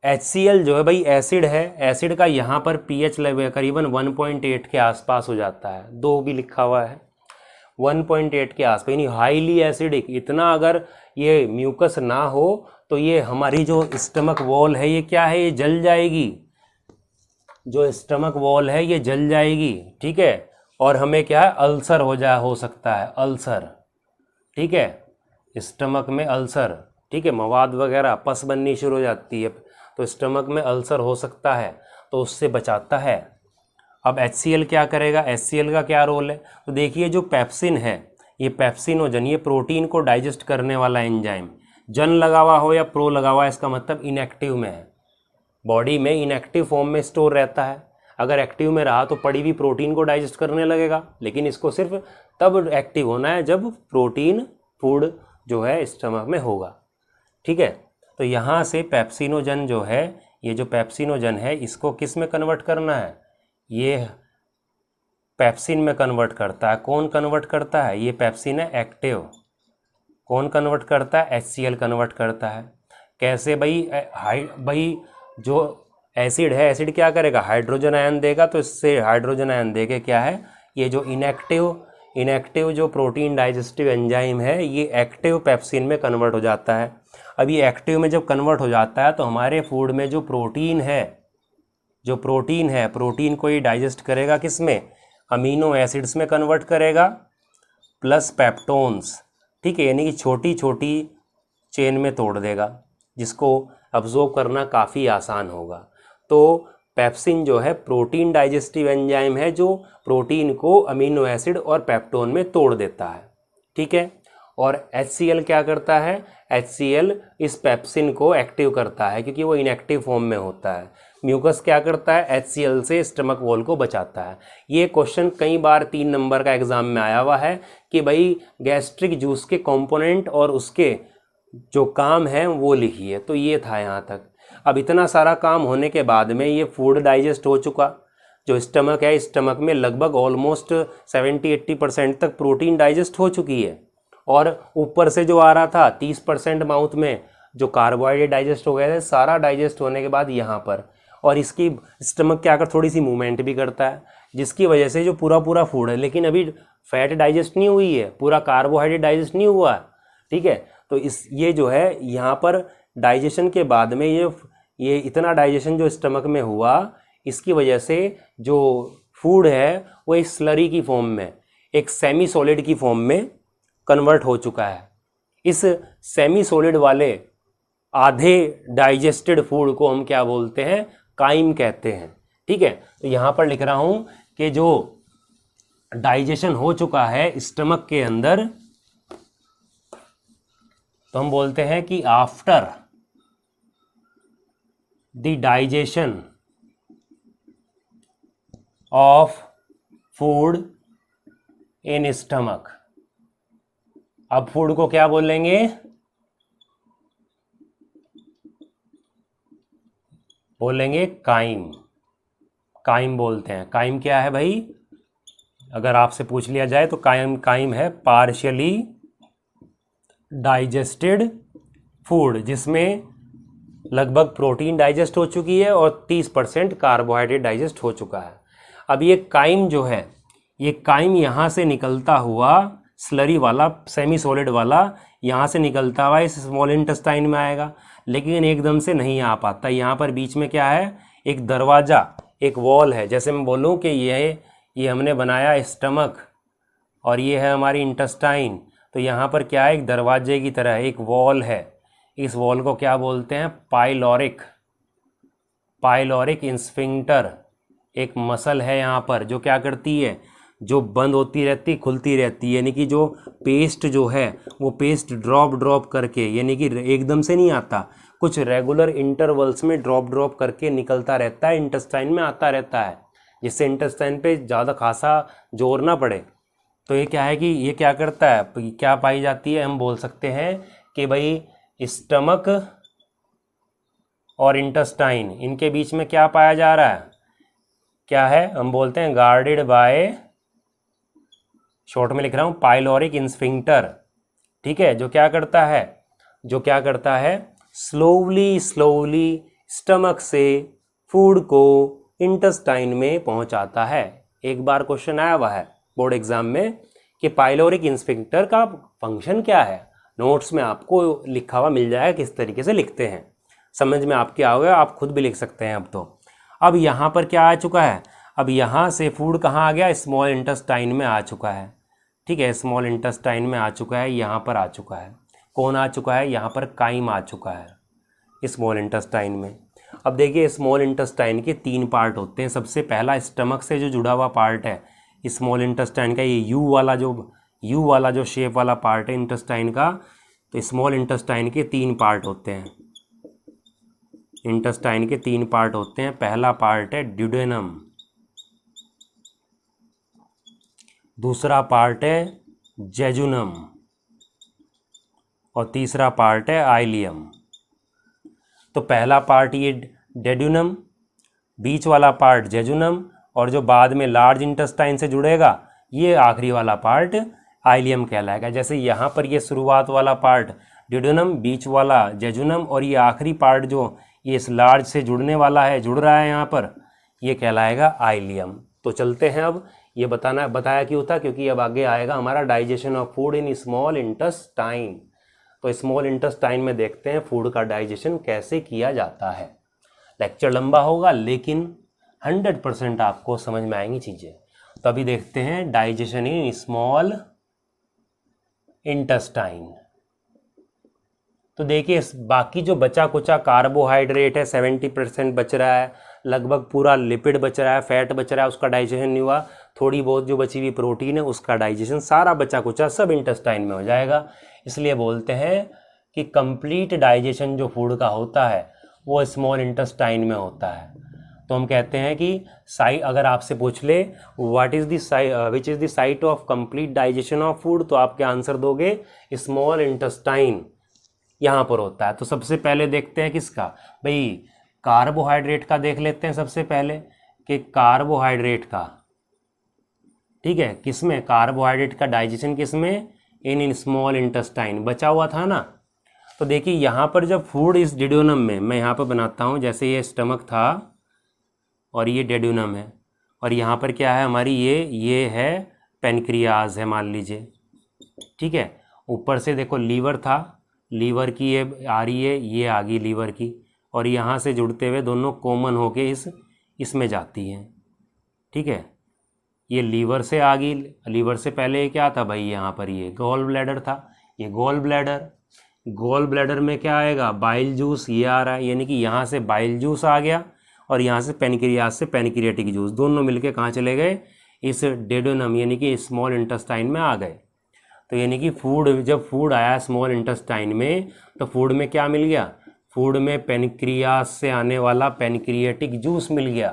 HCl जो है भाई एसिड है, एसिड का यहाँ पर pH लेवल करीबन 1.8 के आसपास हो जाता है, 2 भी लिखा हुआ है, 1.8 के आसपास, यानी हाईली एसिडिक। इतना अगर ये म्यूकस ना हो तो ये हमारी जो स्टमक वॉल है ये क्या है, ये जल जाएगी, जो स्टमक वॉल है ये जल जाएगी। ठीक है, और हमें क्या है, अल्सर हो सकता है, अल्सर। ठीक है, स्टमक में अल्सर, ठीक है, मवाद वगैरह पस बननी शुरू हो जाती है, तो स्टमक में अल्सर हो सकता है, तो उससे बचाता है। अब HCl क्या करेगा, HCl का क्या रोल है? तो देखिए जो पेप्सिन है, ये पेप्सिनोजन, ये प्रोटीन को डाइजेस्ट करने वाला एंजाइम, जन लगा हुआ हो या प्रो लगा हुआ है, इसका मतलब इनएक्टिव में है, बॉडी में इनएक्टिव फॉर्म में स्टोर रहता है। अगर एक्टिव में रहा तो पड़ी हुई प्रोटीन को डाइजेस्ट करने लगेगा, लेकिन इसको सिर्फ तब एक्टिव होना है जब प्रोटीन फूड जो है स्टमक में होगा। ठीक है, तो यहाँ से पेप्सिनोजन जो है, ये जो पेप्सिनोजन है इसको किस में कन्वर्ट करना है, ये पेप्सिन में कन्वर्ट करता है। कौन कन्वर्ट करता है? ये पेप्सिन है एक्टिव। कौन कन्वर्ट करता है? HCl कन्वर्ट करता है। कैसे भाई? भाई जो एसिड है, एसिड क्या करेगा, हाइड्रोजन आयन देगा, तो इससे हाइड्रोजन आयन देके क्या है, ये जो इनएक्टिव जो प्रोटीन डाइजेस्टिव एंजाइम है ये एक्टिव पेप्सिन में कन्वर्ट हो जाता है। अब ये एक्टिव में जब कन्वर्ट हो जाता है तो हमारे फूड में जो प्रोटीन है, प्रोटीन को ये डाइजेस्ट करेगा किस में, अमीनो एसिड्स में कन्वर्ट करेगा, प्लस पेप्टोन्स। ठीक है, यानी कि छोटी छोटी चेन में तोड़ देगा, जिसको अब्जॉर्ब करना काफ़ी आसान होगा। तो पेप्सिन जो है प्रोटीन डाइजेस्टिव एंजाइम है, जो प्रोटीन को अमीनो एसिड और पेप्टोन में तोड़ देता है। ठीक है, और HCl क्या करता है, HCl इस पेप्सिन को एक्टिव करता है, क्योंकि वो इनएक्टिव फॉर्म में होता है। म्यूकस क्या करता है, HCl से स्टमक वॉल को बचाता है। ये क्वेश्चन कई बार 3 नंबर का एग्जाम में आया हुआ है कि भाई गैस्ट्रिक जूस के कंपोनेंट और उसके जो काम है वो लिखिए, तो ये था यहाँ तक। अब इतना सारा काम होने के बाद में ये फूड डाइजेस्ट हो चुका, जो स्टमक है, स्टमक में लगभग ऑलमोस्ट 70-80% तक प्रोटीन डाइजेस्ट हो चुकी है, और ऊपर से जो आ रहा था 30% माउथ में जो कार्बोहाइड्रेट डाइजेस्ट हो गए थे, सारा डाइजेस्ट होने के बाद यहाँ पर, और इसकी स्टमक क्या कर थोड़ी सी मूवमेंट भी करता है, जिसकी वजह से जो पूरा फूड है, लेकिन अभी फैट डाइजेस्ट नहीं हुई है, पूरा कार्बोहाइड्रेट डाइजेस्ट नहीं हुआ। ठीक है, तो ये जो है यहाँ पर डाइजेशन के बाद में ये इतना डाइजेशन जो स्टमक में हुआ, इसकी वजह से जो फूड है वो एक स्लरी की फॉर्म में, एक सेमी सॉलिड की फॉर्म में कन्वर्ट हो चुका है। इस सेमी सॉलिड वाले आधे डाइजेस्टेड फूड को हम क्या बोलते हैं, काइम कहते हैं। ठीक है, तो यहाँ पर लिख रहा हूँ कि जो डाइजेशन हो चुका है स्टमक के अंदर, तो हम बोलते हैं कि after the digestion of food in stomach. अब फूड को क्या बोलेंगे, बोलेंगे काइम। काइम बोलते हैं। काइम क्या है भाई, अगर आपसे पूछ लिया जाए तो काइम है पार्शियली डाइजेस्टेड फूड, जिसमें लगभग प्रोटीन डाइजेस्ट हो चुकी है और 30% कार्बोहाइड्रेट डाइजेस्ट हो चुका है। अब ये काइम जो है, ये काइम यहाँ से निकलता हुआ स्लरी वाला, सेमी सॉलिड वाला, यहाँ से निकलता हुआ इस स्मॉल इंटेस्टाइन में आएगा, लेकिन एकदम से नहीं आ पाता। यहाँ पर बीच में क्या है, एक दरवाज़ा, एक वॉल है। जैसे मैं बोलूँ कि ये हमने बनाया स्टमक और ये है हमारी इंटेस्टाइन, तो यहाँ पर क्या है, एक दरवाजे की तरह एक वॉल है। इस वॉल को क्या बोलते हैं, पाइलोरिक इंस्फिंक्टर। एक मसल है यहाँ पर जो क्या करती है, जो बंद होती रहती खुलती रहती है, यानी कि जो पेस्ट जो है वो पेस्ट ड्रॉप करके, यानी कि एकदम से नहीं आता, कुछ रेगुलर इंटरवल्स में ड्रॉप करके निकलता रहता है, इंटेस्टाइन में आता रहता है। जिससे इंटेस्टाइन पे ज़्यादा खासा जोर ना पड़े। तो ये क्या है कि ये क्या करता है, क्या पाई जाती है, हम बोल सकते हैं कि भाई स्टमक और इंटेस्टाइन इनके बीच में क्या पाया जा रहा है, क्या है, हम बोलते हैं गार्डेड बाय, शॉर्ट में लिख रहा हूँ, पाइलोरिक स्फिंक्टर। ठीक है, जो क्या करता है स्लोवली स्टमक से फूड को इंटेस्टाइन में पहुंचाता है। एक बार क्वेश्चन आया हुआ है बोर्ड एग्जाम में कि पाइलोरिक स्फिंक्टर का फंक्शन क्या है। नोट्स में आपको लिखा हुआ मिल जाएगा किस तरीके से लिखते हैं, समझ में आपके आओगे, आप खुद भी लिख सकते हैं। अब यहाँ पर क्या आ चुका है, अब यहाँ से फूड कहाँ आ गया, स्मॉल इंटेस्टाइन में आ चुका है। ठीक है, स्मॉल इंटेस्टाइन में आ चुका है, यहाँ पर आ चुका है। कौन आ चुका है, यहाँ पर काइम आ चुका है स्मॉल इंटेस्टाइन में। अब देखिए स्मॉल इंटेस्टाइन के 3 पार्ट होते हैं। सबसे पहला स्टमक से जो जुड़ा हुआ पार्ट है स्मॉल इंटेस्टाइन का, ये यू वाला जो शेप वाला पार्ट है इंटेस्टाइन का, तो स्मॉल इंटेस्टाइन के 3 पार्ट होते हैं। इंटेस्टाइन के 3 पार्ट होते हैं। पहला पार्ट है ड्यूडेनम, दूसरा पार्ट है जेजुनम और तीसरा पार्ट है आइलियम। तो पहला पार्ट ये डेड्यूनम, बीच वाला पार्ट जेजुनम और जो बाद में लार्ज इंटेस्टाइन से जुड़ेगा ये आखिरी वाला पार्ट आइलियम कहलाएगा। जैसे यहाँ पर ये शुरुआत वाला पार्ट ड्यूडेनम, बीच वाला जेजुनम और ये आखिरी पार्ट जो ये इस लार्ज से जुड़ने वाला है, जुड़ रहा है यहाँ पर, ये कहलाएगा आइलियम। तो चलते हैं, अब ये बताया क्यों था, क्योंकि अब आगे आएगा हमारा digestion of food in small intestine. तो स्मॉल इंटेस्टाइन में देखते हैं फूड का डाइजेशन कैसे किया जाता है। लेक्चर लंबा होगा लेकिन 100% आपको समझ में आएंगी चीज़ें। तो अभी देखते हैं डाइजेशन इन स्मॉल इंटेस्टाइन। तो देखिए बाकी जो बचा कुचा कार्बोहाइड्रेट है 70% बच रहा है, लगभग पूरा लिपिड बच रहा है, फैट बच रहा है, उसका डाइजेशन नहीं हुआ। थोड़ी बहुत जो बची हुई प्रोटीन है उसका डाइजेशन, सारा बचा कुचा सब इंटेस्टाइन में हो जाएगा। इसलिए बोलते हैं कि कंप्लीट डाइजेशन जो फूड का होता है वो स्मॉल इंटेस्टाइन में होता है। तो हम कहते हैं कि अगर आपसे पूछ ले which is the site of complete digestion of food, तो आप क्या आंसर दोगे, स्मॉल इंटेस्टाइन यहाँ पर होता है। तो सबसे पहले देखते हैं किसका, भाई कार्बोहाइड्रेट का देख लेते हैं सबसे पहले कि कार्बोहाइड्रेट का, ठीक है, किसमें, कार्बोहाइड्रेट का डाइजेशन किसमें, इन स्मॉल इंटेस्टाइन बचा हुआ था ना। तो देखिए यहाँ पर जब फूड इस डेड्यूनम में, मैं यहाँ पर बनाता हूँ, जैसे ये स्टमक था और ये डेड्यूनम है और यहाँ पर क्या है हमारी, ये है पेनक्रियाज है मान लीजिए। ठीक है, ऊपर से देखो लीवर था, लीवर की ये आ रही है, ये आ गई लीवर की, और यहाँ से जुड़ते हुए दोनों कॉमन होके इसमें जाती हैं। ठीक है, ये लीवर से आ गई, लीवर से पहले क्या था भाई, यहाँ पर ये गॉल ब्लैडर था, ये गॉल ब्लैडर में क्या आएगा, बाइल जूस, ये आ रहा है, यानी कि यहाँ से बाइल जूस आ गया और यहाँ से पेनक्रियाज से पेनक्रियाटिक जूस, दोनों मिलके कहाँ चले गए, इस डेड्यूनम यानी कि स्मॉल इंटेस्टाइन में आ गए। तो यानी कि जब फूड आया स्मॉल इंटेस्टाइन में, तो फूड में क्या मिल गया, फूड में पेनक्रियाज से आने वाला पेनक्रियाटिक जूस मिल गया,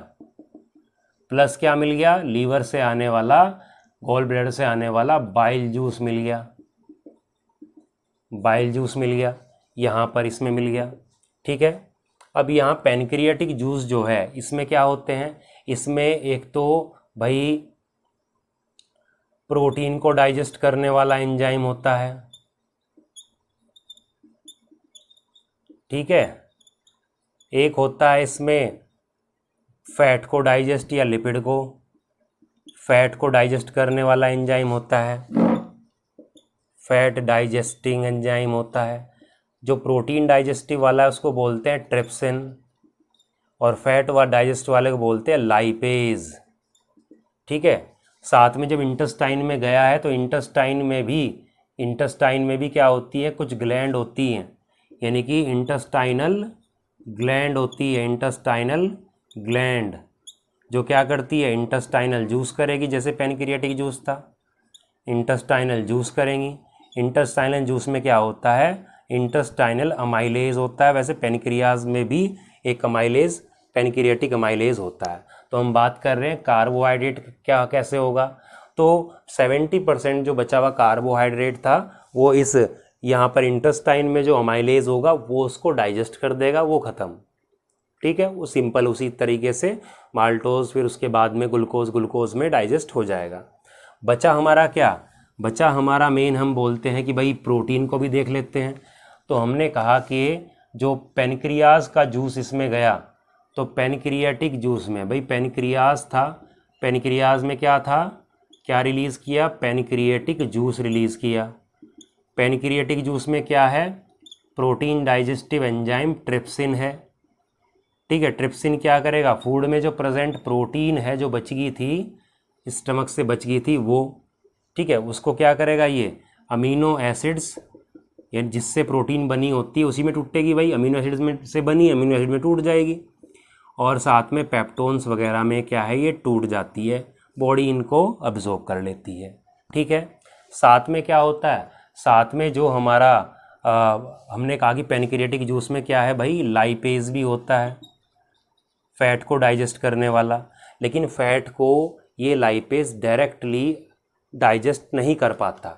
प्लस क्या मिल गया, लीवर से आने वाला, गॉल ब्लैडर से आने वाला बाइल जूस मिल गया, यहाँ पर इसमें मिल गया। ठीक है, अब यहाँ पेनक्रियाटिक जूस जो है इसमें क्या होते हैं, इसमें एक तो भाई प्रोटीन को डाइजेस्ट करने वाला एंजाइम होता है। ठीक है, एक होता है इसमें फैट को डाइजेस्ट या लिपिड को, फैट को डाइजेस्ट करने वाला एंजाइम होता है, फैट डाइजेस्टिंग एंजाइम होता है। जो प्रोटीन डाइजेस्टिव वाला है उसको बोलते हैं ट्रिप्सिन और फैट व डाइजेस्ट वाले को बोलते हैं लाइपेज। ठीक है, साथ में जब इंटेस्टाइन में गया है तो इंटेस्टाइन में भी क्या होती है, कुछ ग्लैंड होती हैं, यानी कि इंटेस्टाइनल ग्लैंड होती है, इंटेस्टाइनल ग्लैंड जो क्या करती है, इंटेस्टाइनल जूस करेगी, जैसे पेनक्रियाटिक जूस था, इंटेस्टाइनल जूस करेंगी। इंटेस्टाइनल जूस में क्या होता है, इंटेस्टाइनल अमाइलेज होता है। वैसे पेनक्रियाज में भी एक अमाइलेज, पेनक्रियाटिक अमाइलेज होता है। तो हम बात कर रहे हैं कार्बोहाइड्रेट क्या कैसे होगा। तो 70% जो बचा हुआ कार्बोहाइड्रेट था वो इस यहाँ पर इंटेस्टाइन में जो अमाइलेज होगा वो उसको डाइजेस्ट कर देगा, वो ख़त्म। ठीक है, वो सिंपल उसी तरीके से माल्टोज फिर उसके बाद में ग्लूकोज में डाइजेस्ट हो जाएगा। बचा हमारा क्या, बचा हमारा मेन, हम बोलते हैं कि भाई प्रोटीन को भी देख लेते हैं। तो हमने कहा कि जो पेनक्रियाज का जूस इसमें गया, तो पेनक्रियाटिक जूस में भाई पेनक्रियाज था, पेनक्रियाज में क्या था, क्या रिलीज़ किया, पेनक्रियाटिक जूस रिलीज़ किया। पेनक्रियाटिक जूस में क्या है, प्रोटीन डाइजेस्टिव एंजाइम ट्रिप्सिन है। ठीक है, ट्रिप्सिन क्या करेगा, फूड में जो प्रेजेंट प्रोटीन है जो बच गई थी, स्टमक से बच गई थी वो, ठीक है, उसको क्या करेगा, ये अमीनो एसिड्स, ये जिससे प्रोटीन बनी होती है उसी में टूटेगी भाई, अमीनो एसिड्स में से बनी अमीनो एसिड में टूट जाएगी, और साथ में पेप्टोन्स वगैरह में क्या है, ये टूट जाती है, बॉडी इनको अब्जॉर्ब कर लेती है। ठीक है, साथ में क्या होता है, साथ में जो हमारा हमने कहा कि पेनक्रियाटिक जूस में क्या है भाई, लाइपेज भी होता है, फैट को डाइजेस्ट करने वाला। लेकिन फैट को ये लाइपेज डायरेक्टली डाइजेस्ट नहीं कर पाता।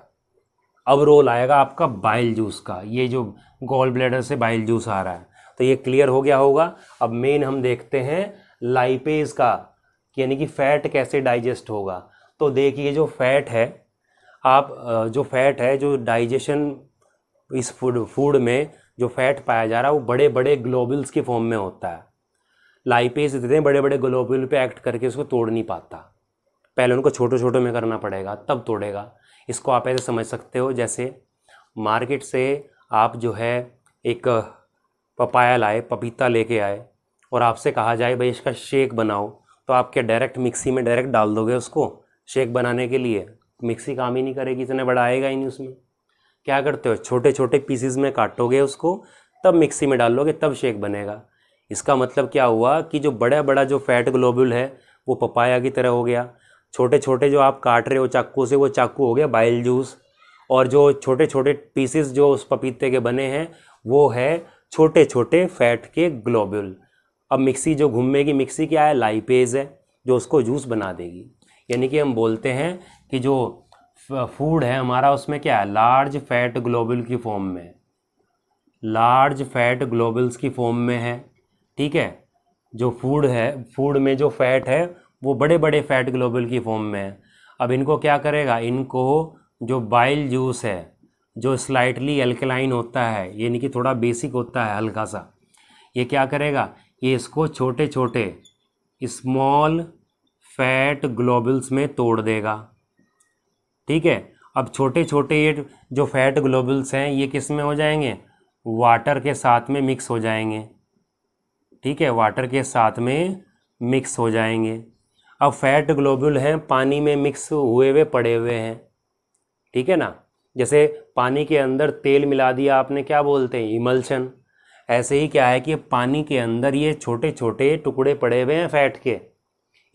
अब रोल आएगा आपका बाइल जूस का, ये जो गॉल ब्लैडर से बाइल जूस आ रहा है, तो ये क्लियर हो गया होगा। अब मेन हम देखते हैं लाइपेज का, यानी कि फैट कैसे डाइजेस्ट होगा। तो देखिए जो फैट है, आप जो फैट है, जो डाइजेशन इस फूड में जो फैट पाया जा रहा है वो बड़े बड़े ग्लोबुल्स के फॉर्म में होता है। लाइपेज इतने बड़े बड़े ग्लोबुल पे एक्ट करके उसको तोड़ नहीं पाता, पहले उनको छोटे छोटे में करना पड़ेगा तब तोड़ेगा। इसको आप ऐसे समझ सकते हो, जैसे मार्केट से आप जो है एक पपाया लाए, पपीता लेके आए, और आपसे कहा जाए भाई इसका शेक बनाओ, तो आप क्या डायरेक्ट मिक्सी में डायरेक्ट डाल दोगे उसको शेक बनाने के लिए? मिक्सी काम ही नहीं करेगी, इतने बड़ा आएगा ही नहीं उसमें। क्या करते हो, छोटे छोटे पीसेस में काटोगे उसको, तब मिक्सी में डालोगे, तब शेक बनेगा। इसका मतलब क्या हुआ कि जो बड़ा बड़ा जो फैट ग्लोबुल है वो पपाया की तरह हो गया, छोटे छोटे जो आप काट रहे हो चाकू से वो चाकू हो गया बाइल जूस, और जो छोटे छोटे पीसेस जो उस पपीते के बने हैं वो है छोटे छोटे फैट के ग्लोबुल। अब मिक्सी जो घूमेगी, मिक्सी क्या है, लाइपेज है जो उसको जूस बना देगी। यानी कि हम बोलते हैं कि जो फूड है हमारा उसमें क्या है, लार्ज फैट ग्लोबुल की फॉर्म में, लार्ज फैट ग्लोबुल्स की फॉर्म में है। ठीक है, जो फूड है, फूड में जो फैट है वो बड़े बड़े फैट ग्लोबुल की फॉर्म में है। अब इनको क्या करेगा, इनको जो बाइल जूस है जो स्लाइटली एल्कलाइन होता है, यानी कि थोड़ा बेसिक होता है हल्का सा, ये क्या करेगा, ये इसको छोटे छोटे स्मॉल फैट ग्लोबुल्स में तोड़ देगा। ठीक है, अब छोटे छोटे ये जो फैट ग्लोबुल्स हैं ये किस में हो जाएंगे, वाटर के साथ में मिक्स हो जाएंगे। ठीक है, वाटर के साथ में मिक्स हो जाएंगे। अब फैट ग्लोबुल हैं पानी में मिक्स हुए हुए पड़े हुए हैं, ठीक है ना, जैसे पानी के अंदर तेल मिला दिया आपने, क्या बोलते हैं, इमल्शन। ऐसे ही क्या है कि पानी के अंदर ये छोटे छोटे टुकड़े पड़े हुए हैं फैट के,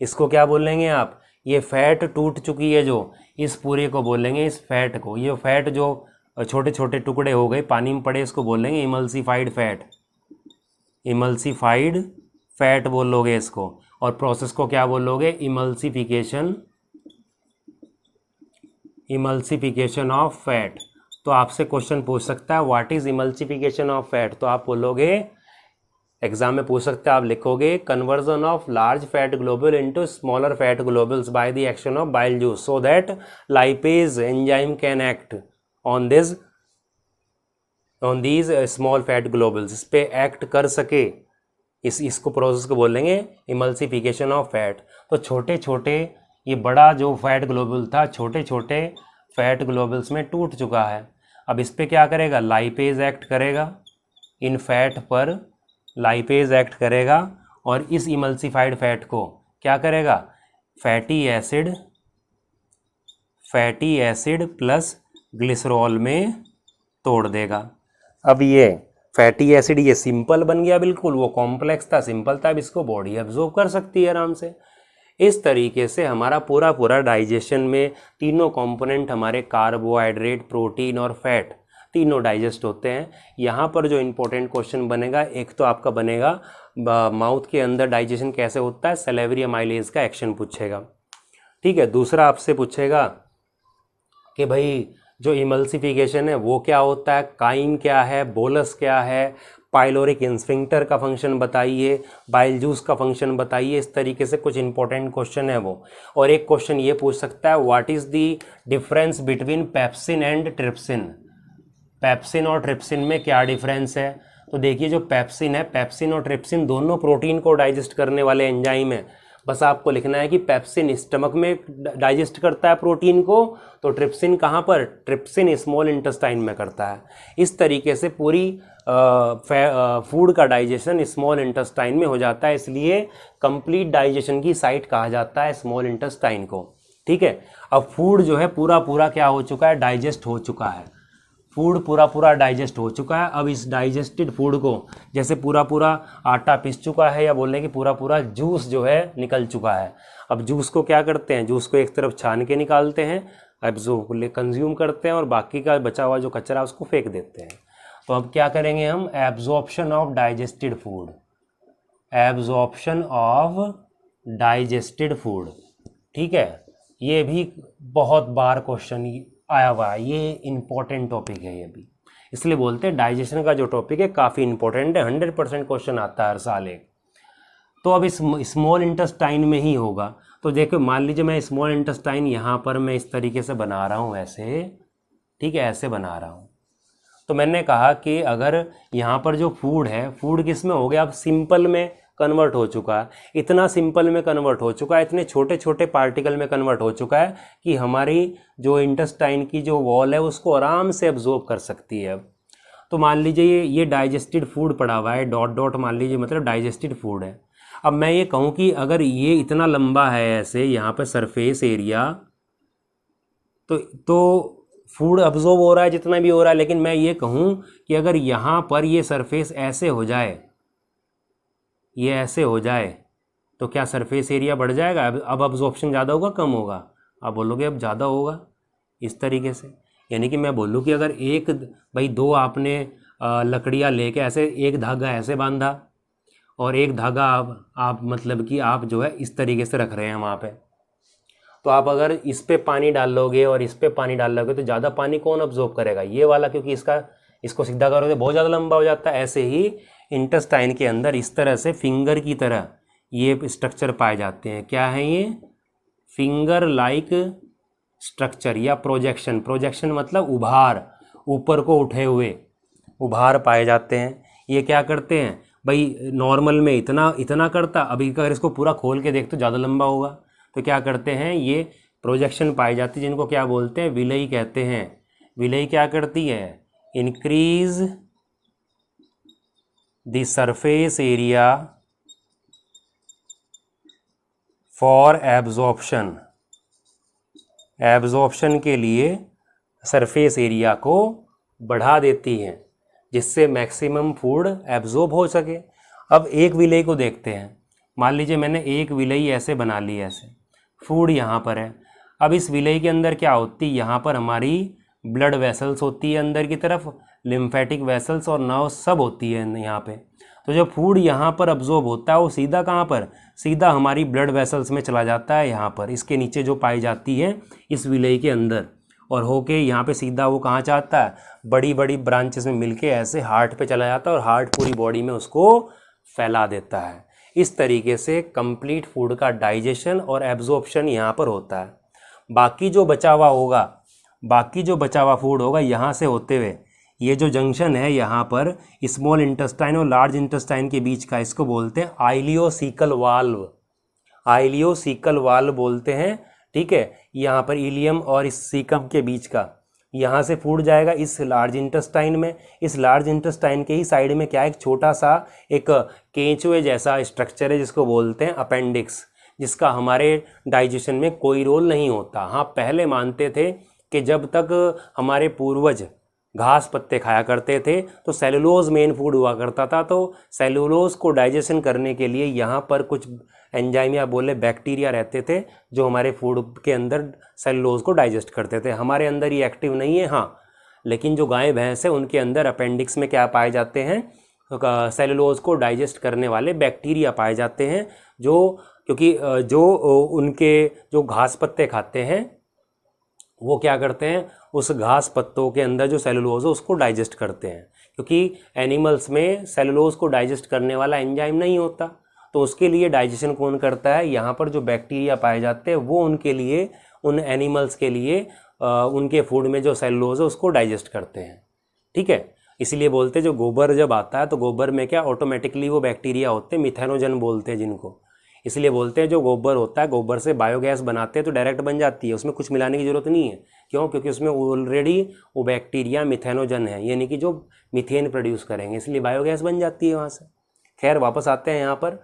इसको क्या बोलेंगे आप, ये फैट टूट चुकी है जो, इस पूरे को बोलेंगे, इस फैट को, ये फैट जो छोटे छोटे टुकड़े हो गए पानी में पड़े इसको बोलेंगे इमल्सिफाइड फैट, इमल्सिफाइड फैट बोलोगे इसको। और प्रोसेस को क्या बोलोगे, इमल्सिफिकेशन, इमल्सिफिकेशन ऑफ फैट। तो आपसे क्वेश्चन पूछ सकता है what is emulsification of fat, तो आप बोलोगे, एग्जाम में पूछ सकते हैं, आप लिखोगे conversion of large fat globule into smaller fat globules by the action of bile juice so that lipase enzyme can act on this, on these small fat globules, इस पे एक्ट कर सके, इसको प्रोसेस को बोलेंगे इमल्सिफिकेशन ऑफ फैट। तो छोटे छोटे, ये बड़ा जो फैट ग्लोबुल था छोटे छोटे फैट ग्लोबुल्स में टूट चुका है। अब इस पे क्या करेगा, लाइपेज एक्ट करेगा, इन फैट पर लाइपेज एक्ट करेगा, और इस इमल्सिफाइड फैट को क्या करेगा, फैटी एसिड प्लस ग्लिसरॉल में तोड़ देगा। अब ये फैटी एसिड ये सिंपल बन गया बिल्कुल, वो कॉम्प्लेक्स था, सिंपल था, अब इसको बॉडी एब्जॉर्ब कर सकती है आराम से। इस तरीके से हमारा पूरा डाइजेशन में तीनों कंपोनेंट हमारे कार्बोहाइड्रेट, प्रोटीन और फैट तीनों डाइजेस्ट होते हैं। यहाँ पर जो इम्पोर्टेंट क्वेश्चन बनेगा, एक तो आपका बनेगा माउथ के अंदर डाइजेशन कैसे होता है, सैलिवरी अमाइलेज का एक्शन पूछेगा। ठीक है, दूसरा आपसे पूछेगा कि भाई जो इमल्सिफिकेशन है वो क्या होता है, काइम क्या है, बोलस क्या है, पाइलोरिक इंस्फिंक्टर का फंक्शन बताइए, बाइल जूस का फंक्शन बताइए। इस तरीके से कुछ इंपॉर्टेंट क्वेश्चन है वो। और एक क्वेश्चन ये पूछ सकता है, what is the difference between pepsin and trypsin. Pepsin और ट्रिप्सिन में क्या डिफरेंस है। तो देखिए जो पेप्सिन है, पेप्सिन और ट्रिप्सिन दोनों प्रोटीन को डाइजेस्ट करने वाले एंजाइम हैं। बस आपको लिखना है कि पेप्सिन स्टमक में डाइजेस्ट करता है प्रोटीन को, तो ट्रिप्सिन कहाँ पर, ट्रिप्सिन स्मॉल इंटेस्टाइन में करता है। इस तरीके से पूरी फूड का डाइजेशन स्मॉल इंटेस्टाइन में हो जाता है, इसलिए कंप्लीट डाइजेशन की साइट कहा जाता है स्मॉल इंटेस्टाइन को। ठीक है, अब फूड जो है पूरा पूरा क्या हो चुका है, डाइजेस्ट हो चुका है। फूड पूरा पूरा डाइजेस्ट हो चुका है। अब इस डाइजेस्टेड फूड को जैसे पूरा पूरा आटा पिस चुका है, या बोले कि पूरा पूरा जूस जो है निकल चुका है। अब जूस को क्या करते हैं, जूस को एक तरफ छान के निकालते हैं, एब्जॉर्ब कंज्यूम करते हैं, और बाकी का बचा हुआ जो कचरा उसको फेंक देते हैं। तो अब क्या करेंगे हम, absorption of digested food, absorption of digested food. ठीक है, ये भी बहुत बार क्वेश्चन आया हुआ है, ये इंपॉर्टेंट टॉपिक है ये भी, इसलिए बोलते हैं डाइजेशन का जो टॉपिक है काफ़ी इंपॉर्टेंट है। 100% क्वेश्चन आता है हर साल एक। तो अब इस स्मॉल इंटेस्टाइन में ही होगा। तो देखो मान लीजिए मैं स्मॉल इंटेस्टाइन यहाँ पर मैं इस तरीके से बना रहा हूँ ऐसे, ठीक है, ऐसे बना रहा हूँ। तो मैंने कहा कि अगर यहाँ पर जो फूड है, फूड किस में हो गया, अब सिंपल में कन्वर्ट हो चुका है, इतना सिंपल में कन्वर्ट हो चुका है, इतने छोटे छोटे पार्टिकल में कन्वर्ट हो चुका है कि हमारी जो इंटेस्टाइन की जो वॉल है उसको आराम से एब्जॉर्ब कर सकती है। अब तो मान लीजिए ये डाइजेस्टेड फूड पड़ा हुआ है, डॉट डॉट मान लीजिए, मतलब डाइजेस्टेड फूड है। अब मैं ये कहूँ कि अगर ये इतना लंबा है ऐसे यहाँ पे सरफेस एरिया, तो फूड अब्जॉर्ब हो रहा है जितना भी हो रहा है, लेकिन मैं ये कहूँ कि अगर यहाँ पर ये सरफेस ऐसे हो जाए, ये ऐसे हो जाए, तो क्या सरफेस एरिया बढ़ जाएगा। अब अब्जॉर्प्शन ज़्यादा होगा कम होगा, आप बोलोगे अब ज़्यादा होगा। इस तरीके से यानी कि मैं बोलूँ कि अगर एक भाई दो आपने लकड़ियाँ लेके ऐसे एक धागा ऐसे बांधा, और एक धागा आप मतलब कि आप जो है इस तरीके से रख रहे हैं वहाँ पे, तो आप अगर इस पे पानी डाल लोगे और इस पे पानी डाल लोगे तो ज़्यादा पानी कौन अब्जॉर्ब करेगा, ये वाला, क्योंकि इसको सीधा करोगे बहुत ज़्यादा लंबा हो जाता है। ऐसे ही इंटेस्टाइन के अंदर इस तरह से फिंगर की तरह ये स्ट्रक्चर पाए जाते हैं। क्या है ये, फिंगर लाइक स्ट्रक्चर या प्रोजेक्शन। प्रोजेक्शन मतलब उभार, ऊपर को उठे हुए उभार पाए जाते हैं। ये क्या करते हैं भाई, नॉर्मल में इतना इतना करता, अभी अगर इसको पूरा खोल के देख तो ज़्यादा लंबा होगा, तो क्या करते हैं ये प्रोजेक्शन पाई जाती है, जिनको क्या बोलते हैं, विलयी कहते हैं। विलयी क्या करती है, increase the surface area for absorption. Absorption के लिए सरफेस एरिया को बढ़ा देती हैं, जिससे मैक्सिमम फूड एब्जॉर्ब हो सके। अब एक विलयी को देखते हैं। मान लीजिए मैंने एक विलयी ऐसे बना ली, ऐसे फूड यहाँ पर है। अब इस विलयी के अंदर क्या होती है, यहाँ पर हमारी ब्लड वेसल्स होती है अंदर की तरफ, लिम्फेटिक वेसल्स और नर्व सब होती है यहाँ पे। तो जब फूड यहाँ पर अब्जॉर्ब होता है वो सीधा कहाँ पर, सीधा हमारी ब्लड वेसल्स में चला जाता है, यहाँ पर इसके नीचे जो पाई जाती है इस विलयी के अंदर, और होके यहाँ पे सीधा वो कहाँ जाता है, बड़ी बड़ी ब्रांचेस में मिलके ऐसे हार्ट पे चला जाता है, और हार्ट पूरी बॉडी में उसको फैला देता है। इस तरीके से कंप्लीट फूड का डाइजेशन और एब्जॉर्प्शन यहाँ पर होता है। बाकी जो बचा हुआ होगा, बाकी जो बचा हुआ फूड होगा यहाँ से होते हुए, ये जो जंक्शन है यहाँ पर स्मॉल इंटेस्टाइन और लार्ज इंटेस्टाइन के बीच का, इसको बोलते हैं आइलियोसिकल वाल्व। आइलियोसिकल वाल्व बोलते हैं। ठीक है, यहाँ पर इलियम और इस सीकम के बीच का, यहाँ से फूड जाएगा इस लार्ज इंटेस्टाइन में। इस लार्ज इंटेस्टाइन के ही साइड में क्या है, एक छोटा सा एक केंचुए जैसा स्ट्रक्चर है जिसको बोलते हैं अपेंडिक्स, जिसका हमारे डाइजेशन में कोई रोल नहीं होता। हाँ, पहले मानते थे कि जब तक हमारे पूर्वज घास पत्ते खाया करते थे तो सेलुलोज मेन फूड हुआ करता था, तो सेलुलोज को डाइजेशन करने के लिए यहाँ पर कुछ एंजाइम या बोले बैक्टीरिया रहते थे जो हमारे फूड के अंदर सेलुलोज को डाइजेस्ट करते थे। हमारे अंदर ये एक्टिव नहीं है। हाँ, लेकिन जो गाय भैंस है उनके अंदर अपेंडिक्स में क्या पाए जाते हैं, सेलुलोज को डाइजेस्ट करने वाले बैक्टीरिया पाए जाते हैं, जो क्योंकि जो उनके जो घास पत्ते खाते हैं वो क्या करते हैं, उस घास पत्तों के अंदर जो सेलुलोज है उसको डाइजेस्ट करते हैं, क्योंकि एनिमल्स में सेलुलोज को डाइजेस्ट करने वाला एंजाइम नहीं होता, तो उसके लिए डाइजेशन कौन करता है, यहाँ पर जो बैक्टीरिया पाए जाते हैं वो उनके लिए, उन एनिमल्स के लिए उनके फूड में जो सेलुलोज है उसको डाइजेस्ट करते हैं। ठीक है, इसीलिए बोलते हैं जो गोबर जब आता है तो गोबर में क्या ऑटोमेटिकली वो बैक्टीरिया होते हैं, मिथेनोजन बोलते हैं जिनको, इसलिए बोलते हैं जो गोबर होता है, गोबर से बायोगैस बनाते हैं तो डायरेक्ट बन जाती है, उसमें कुछ मिलाने की ज़रूरत नहीं है। क्यों? क्योंकि उसमें ऑलरेडी वो बैक्टीरिया मिथेनोजन है, यानी कि जो मीथेन प्रोड्यूस करेंगे, इसलिए बायोगैस बन जाती है वहाँ से। खैर वापस आते हैं यहाँ पर,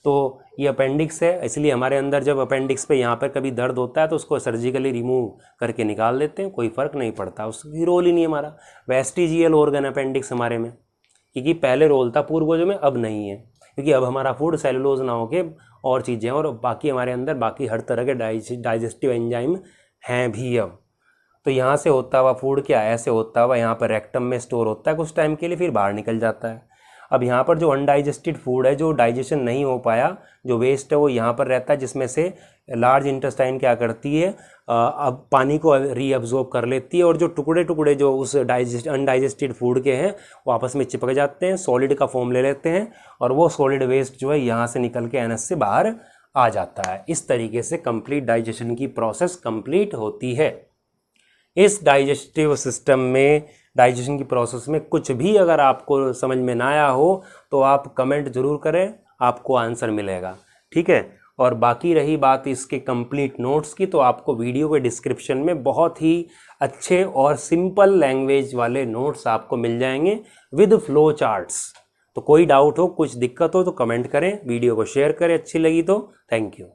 तो ये अपेंडिक्स है, इसलिए हमारे अंदर जब अपेंडिक्स पे यहाँ पर कभी दर्द होता है तो उसको सर्जिकली रिमूव करके निकाल देते हैं, कोई फ़र्क नहीं पड़ता, उसकी रोल ही नहीं हमारा। वेस्टिजियल ऑर्गन अपेंडिक्स हमारे में, क्योंकि पहले रोल था पूर्वजों में, अब नहीं है, क्योंकि अब हमारा फूड सेलुलोज ना होके और चीज़ें हैं, और बाकी हमारे अंदर बाकी हर तरह के डाइजेस्टिव एंजाइम हैं भी अब। तो यहाँ से होता हुआ फूड क्या ऐसे होता हुआ यहाँ पर रेक्टम में स्टोर होता है कुछ टाइम के लिए, फिर बाहर निकल जाता है। अब यहाँ पर जो अनडाइजेस्टेड फूड है, जो डाइजेशन नहीं हो पाया, जो वेस्ट है वो यहाँ पर रहता है, जिसमें से लार्ज इंटेस्टाइन क्या करती है, अब पानी को रीअब्जॉर्ब कर लेती है, और जो टुकड़े टुकड़े जो उस अनडाइजेस्टेड फूड के हैं वो आपस में चिपक जाते हैं, सॉलिड का फॉर्म ले लेते हैं, और वो सॉलिड वेस्ट जो है यहाँ से निकल के एनस से बाहर आ जाता है। इस तरीके से कंप्लीट डाइजेशन की प्रोसेस कंप्लीट होती है। इस डाइजेस्टिव सिस्टम में, डाइजेशन की प्रोसेस में कुछ भी अगर आपको समझ में ना आया हो तो आप कमेंट ज़रूर करें, आपको आंसर मिलेगा। ठीक है, और बाकी रही बात इसके कंप्लीट नोट्स की, तो आपको वीडियो के डिस्क्रिप्शन में बहुत ही अच्छे और सिंपल लैंग्वेज वाले नोट्स आपको मिल जाएंगे विद फ्लो चार्ट्स। तो कोई डाउट हो, कुछ दिक्कत हो तो कमेंट करें, वीडियो को शेयर करें अच्छी लगी तो। Thank you.